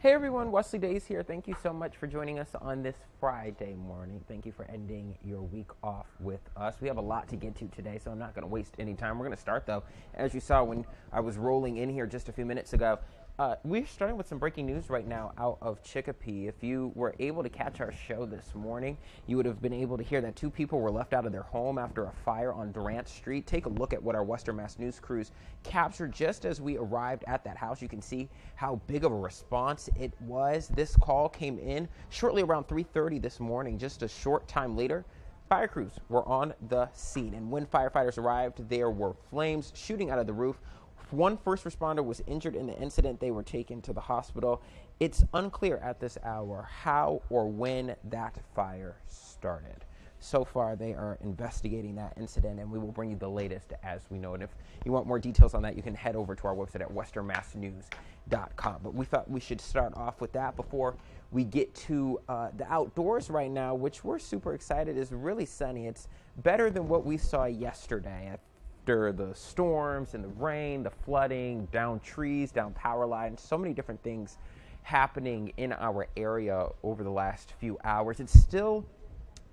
Hey everyone, Wesley Days here. Thank you so much for joining us on this Friday morning. Thank you for ending your week off with us. We have a lot to get to today, so I'm not going to waste any time. We're going to start though, as you saw when I was rolling in here just a few minutes ago. We're starting with some breaking news right now out of Chicopee. If you were able to catch our show this morning, you would have been able to hear that two people were left out of their home after a fire on Durant Street. Take a look at what our Western Mass News crews captured just as we arrived at that house. You can see how big of a response it was. This call came in shortly around 3:30 this morning. Just a short time later, fire crews were on the scene, and when firefighters arrived, there were flames shooting out of the roof. One first responder was injured in the incident. They were taken to the hospital. It's unclear at this hour how or when that fire started. So far, they are investigating that incident, and we will bring you the latest as we know it. If you want more details on that, you can head over to our website at westernmassnews.com. But we thought we should start off with that before we get to the outdoors right now, which we're super excited. It's really sunny. It's better than what we saw yesterday. After the storms and the rain, the flooding, down trees, down power lines, so many different things happening in our area over the last few hours. It's still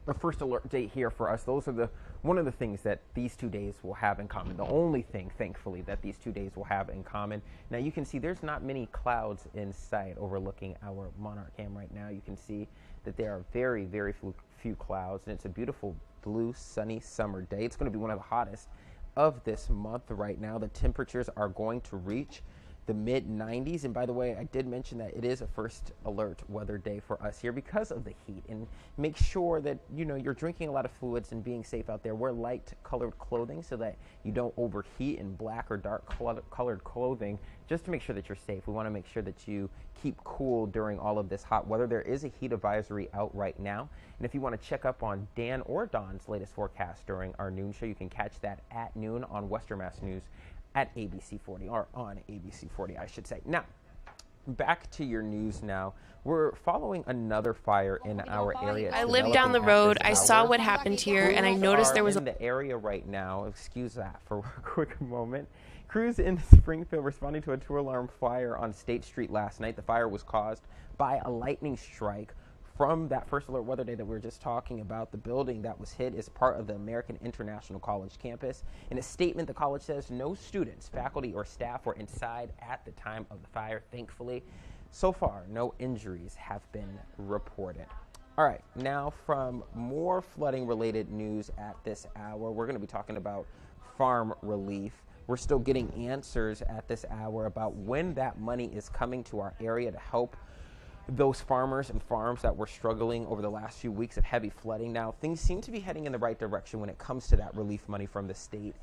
a first alert date here for us. Those are one of the things that these 2 days will have in common. The only thing, thankfully, that these 2 days will have in common. Now you can see there's not many clouds in sight overlooking our Monarch Cam right now. You can see that there are very, very few clouds, and it's a beautiful blue, sunny summer day. It's going to be one of the hottest of this month right now. The temperatures are going to reach the mid 90s. And by the way, I did mention that it is a first alert weather day for us here because of the heat. And make sure that you're drinking a lot of fluids and being safe out there. Wear light colored clothing so that you don't overheat in black or dark colored clothing, just to make sure that you're safe. We want to make sure that you keep cool during all of this hot weather. There is a heat advisory out right now. And if you want to check up on Dan or Don's latest forecast during our noon show, you can catch that at noon on Western Mass News at ABC 40, or on ABC 40, I should say. Now, back to your news now. We're following another fire in our area. I live down the road. I saw what happened here, and I noticed there was in the area right now. Excuse that for a quick moment. Crews in Springfield responding to a two-alarm fire on State Street last night. The fire was caused by a lightning strike from that first alert weather day that we were just talking about. The building that was hit is part of the American International College campus. In a statement, the college says no students, faculty, or staff were inside at the time of the fire, thankfully. So far, no injuries have been reported. All right, now from more flooding-related news at this hour, we're going to be talking about farm relief. We're still getting answers at this hour about when that money is coming to our area to help those farmers and farms that were struggling over the last few weeks of heavy flooding. Now, things seem to be heading in the right direction when it comes to that relief money from the state.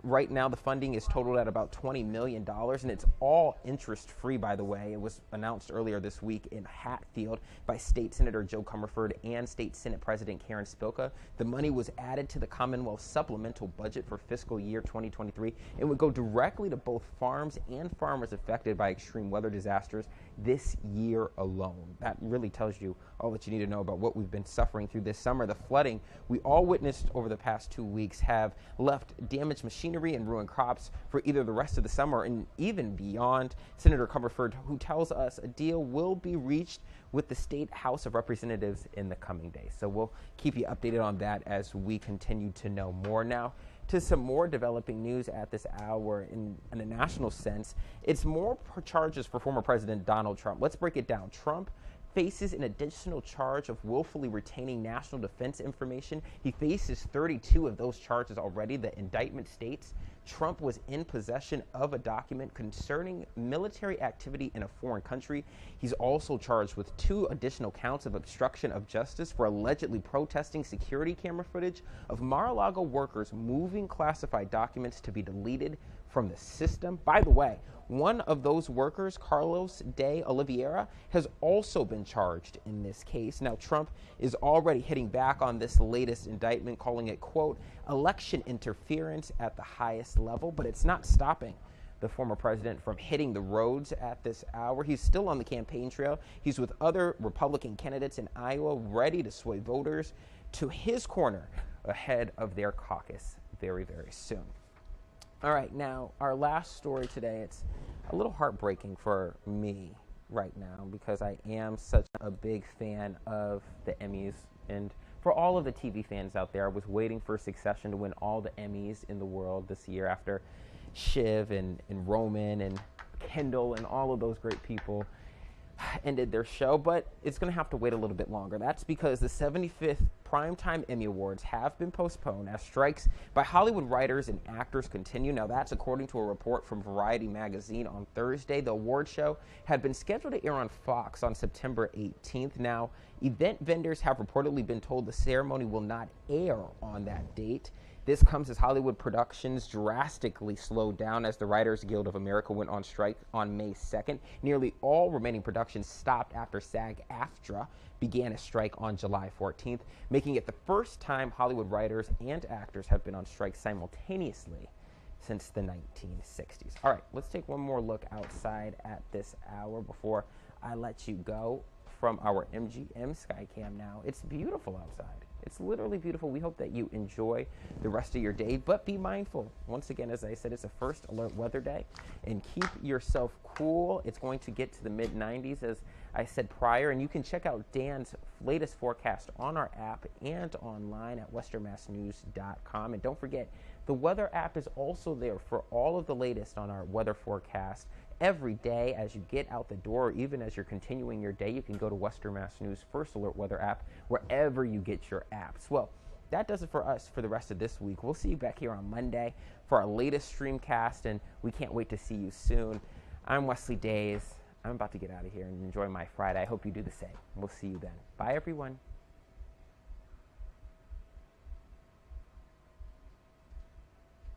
Right now, the funding is totaled at about $20 million, and it's all interest-free, by the way. It was announced earlier this week in Hatfield by State Senator Joe Comerford and State Senate President Karen Spilka. The money was added to the Commonwealth supplemental budget for fiscal year 2023. It would go directly to both farms and farmers affected by extreme weather disasters this year alone. That really tells you all that you need to know about what we've been suffering through this summer. The flooding we all witnessed over the past 2 weeks have left damaged machinery and ruined crops for either the rest of the summer and even beyond. Senator Comerford, who tells us a deal will be reached with the State House of Representatives in the coming days. So we'll keep you updated on that as we continue to know more. Now, to some more developing news at this hour in a national sense. It's more charges for former President Donald Trump. Let's break it down. Trump faces an additional charge of willfully retaining national defense information. He faces 32 of those charges already. The indictment states Trump was in possession of a document concerning military activity in a foreign country. He's also charged with 2 additional counts of obstruction of justice for allegedly protesting security camera footage of Mar-a-Lago workers moving classified documents to be deleted from the system. By the way, one of those workers, Carlos de Oliveira, has also been charged in this case. Now, Trump is already hitting back on this latest indictment, calling it, quote, election interference at the highest level, but it's not stopping the former president from hitting the roads at this hour. He's still on the campaign trail. He's with other Republican candidates in Iowa, ready to sway voters to his corner ahead of their caucus very, very soon. All right, now, our last story today, it's a little heartbreaking for me right now because I am such a big fan of the Emmys. And for all of the TV fans out there, I was waiting for Succession to win all the Emmys in the world this year after Shiv and Roman and Kendall and all of those great people ended their show, but it's going to have to wait a little bit longer. That's because the 75th Primetime Emmy Awards have been postponed as strikes by Hollywood writers and actors continue. Now, that's according to a report from Variety magazine on Thursday. The award show had been scheduled to air on Fox on September 18th. Now, event vendors have reportedly been told the ceremony will not air on that date. This comes as Hollywood productions drastically slowed down as the Writers Guild of America went on strike on May 2nd. Nearly all remaining productions stopped after SAG-AFTRA began a strike on July 14th, making it the first time Hollywood writers and actors have been on strike simultaneously since the 1960s. All right, let's take one more look outside at this hour before I let you go from our MGM Skycam now. It's beautiful outside. It's literally beautiful. We hope that you enjoy the rest of your day, but be mindful. Once again, as I said, it's a first alert weather day, and keep yourself cool. It's going to get to the mid-90s, as I said prior, and you can check out Dan's latest forecast on our app and online at westernmassnews.com. And don't forget, the weather app is also there for all of the latest on our weather forecast. Every day as you get out the door, or even as you're continuing your day, you can go to Western Mass News First Alert Weather app wherever you get your apps. Well, that does it for us for the rest of this week. We'll see you back here on Monday for our latest streamcast, and we can't wait to see you soon. I'm Wesley Days. I'm about to get out of here and enjoy my Friday. I hope you do the same. We'll see you then. Bye, everyone.